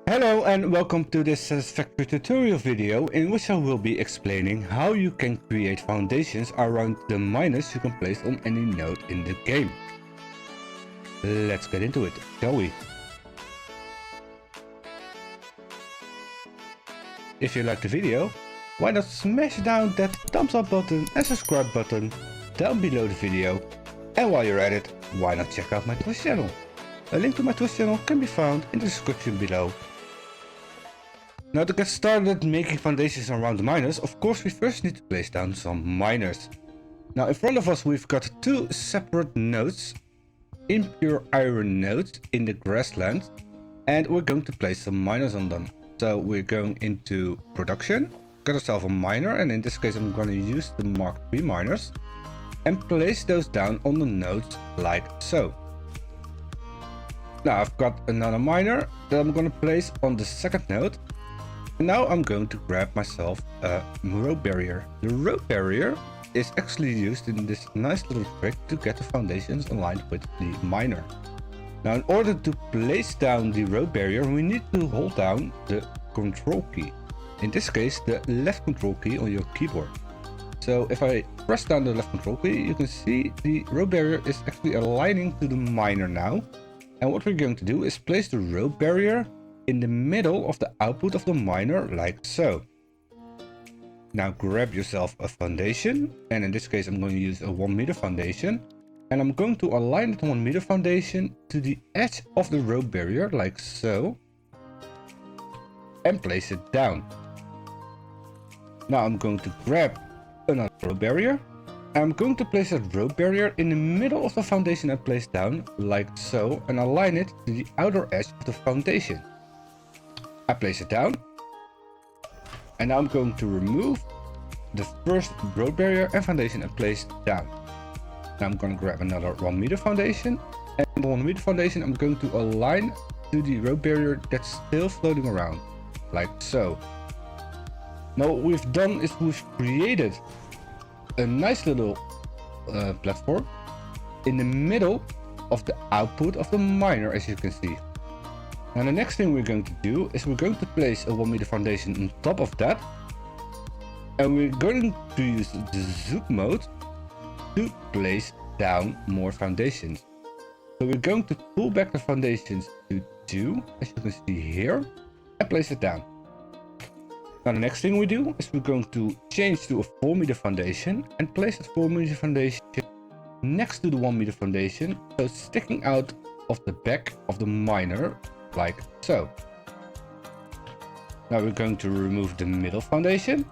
Hello and welcome to this Satisfactory tutorial video in which I will be explaining how you can create foundations around the miners you can place on any node in the game. Let's get into it, shall we? If you like the video, why not smash down that thumbs up button and subscribe button down below the video, and while you're at it, why not check out my Twitch channel? A link to my Twitch channel can be found in the description below. Now to get started making foundations around the miners, of course we first need to place down some miners. Now in front of us we've got two separate nodes, impure iron nodes in the grassland, and we're going to place some miners on them. So we're going into production, got ourselves a miner, and in this case I'm going to use the Mark III miners and place those down on the nodes like so. Now I've got another miner that I'm going to place on the second node. And now I'm going to grab myself a rope barrier. The rope barrier is actually used in this nice little trick to get the foundations aligned with the miner. Now in order to place down the rope barrier, we need to hold down the control key. In this case, the left control key on your keyboard. So if I press down the left control key, you can see the rope barrier is actually aligning to the miner now. And what we're going to do is place the rope barrier in the middle of the output of the miner like so. Now grab yourself a foundation, and in this case I'm going to use a 1 meter foundation, and I'm going to align the 1 meter foundation to the edge of the rope barrier like so, and place it down. Now I'm going to grab another rope barrier, and I'm going to place that rope barrier in the middle of the foundation and place down like so, and align it to the outer edge of the foundation. I place it down, and now I'm going to remove the first rope barrier and foundation and place it down. Now I'm going to grab another 1 meter foundation, and the 1 meter foundation I'm going to align to the rope barrier that's still floating around, like so. Now what we've done is we've created a nice little platform in the middle of the output of the miner, as you can see. Now the next thing we're going to do is we're going to place a 1 meter foundation on top of that, and we're going to use the zoom mode to place down more foundations. So we're going to pull back the foundations to 2, as you can see here, and place it down. Now the next thing we do is we're going to change to a 4 meter foundation and place that 4 meter foundation next to the 1 meter foundation, so sticking out of the back of the miner like so. Now we're going to remove the middle foundation,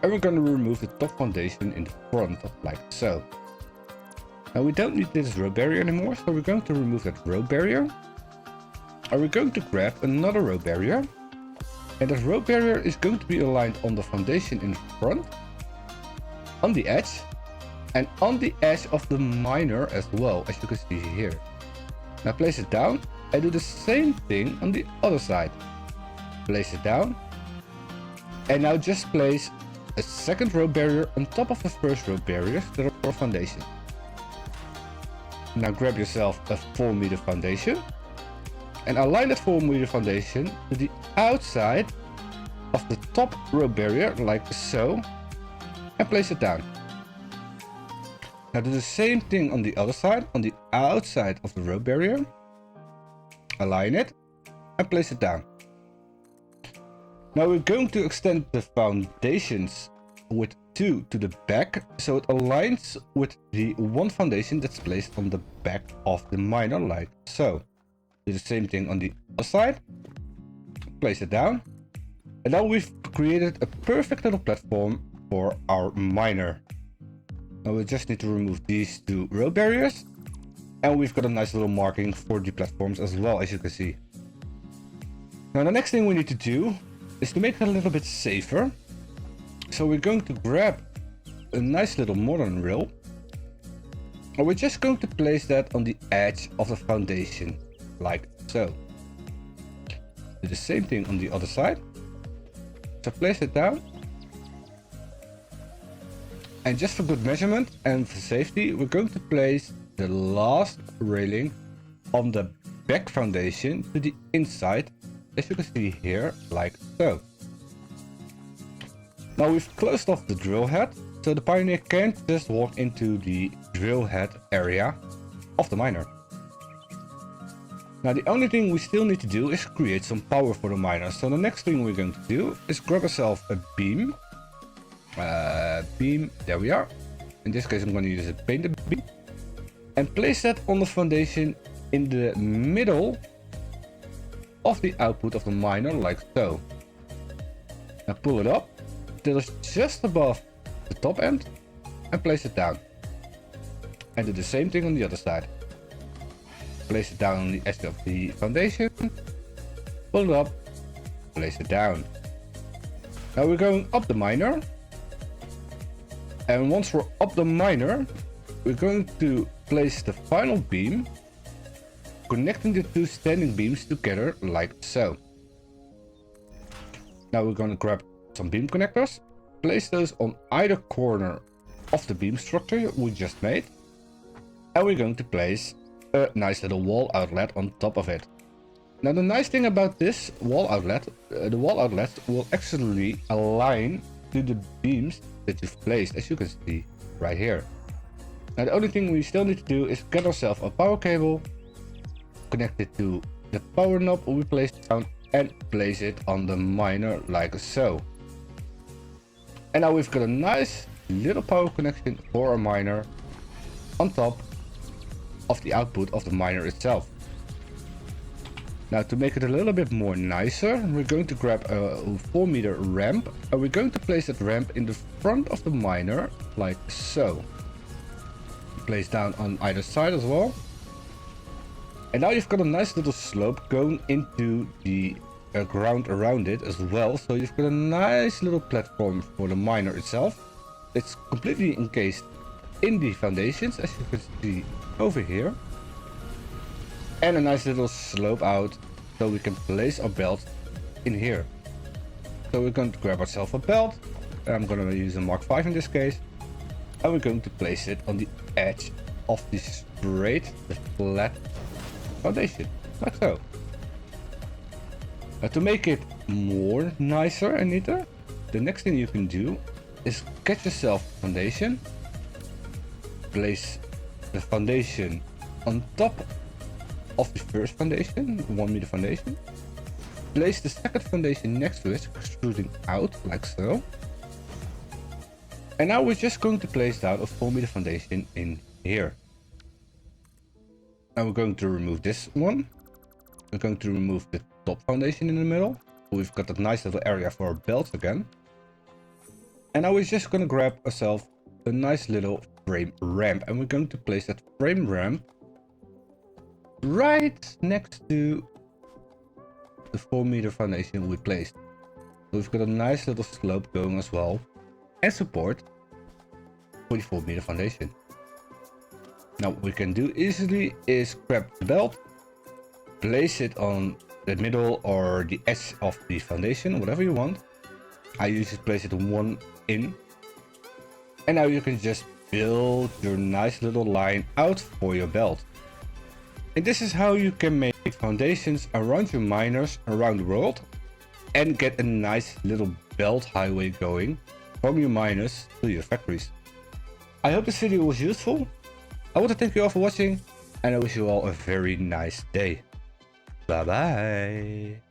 and we're going to remove the top foundation in the front like so. Now we don't need this rope barrier anymore, so we're going to remove that rope barrier, and we're going to grab another rope barrier, and that rope barrier is going to be aligned on the foundation in front, on the edge, and on the edge of the miner as well, as you can see here. Now place it down and do the same thing on the other side. Place it down, and now just place a second rope barrier on top of the first rope barriers that are for foundation. Now grab yourself a 4 meter foundation and align that 4 meter foundation to the outside of the top rope barrier like so, and place it down. Now do the same thing on the other side, on the outside of the rope barrier. Align it and place it down. Now we're going to extend the foundations with 2 to the back, so it aligns with the 1 foundation that's placed on the back of the miner like so. Do the same thing on the other side. Place it down. And now we've created a perfect little platform for our miner. Now we just need to remove these 2 rope barriers, and we've got a nice little marking for the platforms as well, as you can see. Now the next thing we need to do is to make it a little bit safer. So we're going to grab a nice little modern rail, and we're just going to place that on the edge of the foundation like so. Do the same thing on the other side. So place it down, and just for good measurement and for safety, we're going to place the last railing on the back foundation to the inside as you can see here, like so. Now we've closed off the drill head, so the pioneer can't just walk into the drill head area of the miner. Now the only thing we still need to do is create some power for the miner. So the next thing we're going to do is grab ourselves a beam. There we are. In this case I'm going to use a painted beam. And place that on the foundation in the middle of the output of the miner, like so. Now pull it up till it's just above the top end and place it down. And do the same thing on the other side. Place it down on the edge of the foundation, pull it up, place it down. Now we're going up the miner. And once we're up the miner, we're going to place the final beam, connecting the two standing beams together like so. Now we're going to grab some beam connectors, place those on either corner of the beam structure we just made, and we're going to place a nice little wall outlet on top of it. Now the nice thing about this wall outlet, the wall outlets will actually align to the beams that you've placed, as you can see right here. Now the only thing we still need to do is get ourselves a power cable, connect it to the power knob we placed down, and place it on the miner like so. And now we've got a nice little power connection for our miner on top of the output of the miner itself. Now to make it a little bit more nicer, we're going to grab a 4-meter ramp, and we're going to place that ramp in the front of the miner like so. Place down on either side as well. And now you've got a nice little slope going into the ground around it as well. So you've got a nice little platform for the miner itself. It's completely encased in the foundations, as you can see over here. And a nice little slope out so we can place our belt in here. So we're going to grab ourselves a belt. I'm going to use a Mark 5 in this case. And we're going to place it on the edge of the straight, the flat foundation, like so. Now to make it more nicer and neater, the next thing you can do is get yourself a foundation, place the foundation on top of the first foundation, the 1-meter foundation, place the second foundation next to it, extruding out like so. And now we're just going to place down a 4-meter foundation in here. Now we're going to remove this one. We're going to remove the top foundation in the middle. We've got that nice little area for our belts again. And now we're just going to grab ourselves a nice little frame ramp. And we're going to place that frame ramp right next to the 4-meter foundation we placed. So we've got a nice little slope going as well, and support for the 4-meter foundation. Now what we can do easily is grab the belt, place it on the middle or the edge of the foundation, whatever you want. I usually place it one in, and now you can just build your nice little line out for your belt. And this is how you can make foundations around your miners around the world and get a nice little belt highway going from your miners to your factories. I hope this video was useful. I want to thank you all for watching, and I wish you all a very nice day. Bye bye.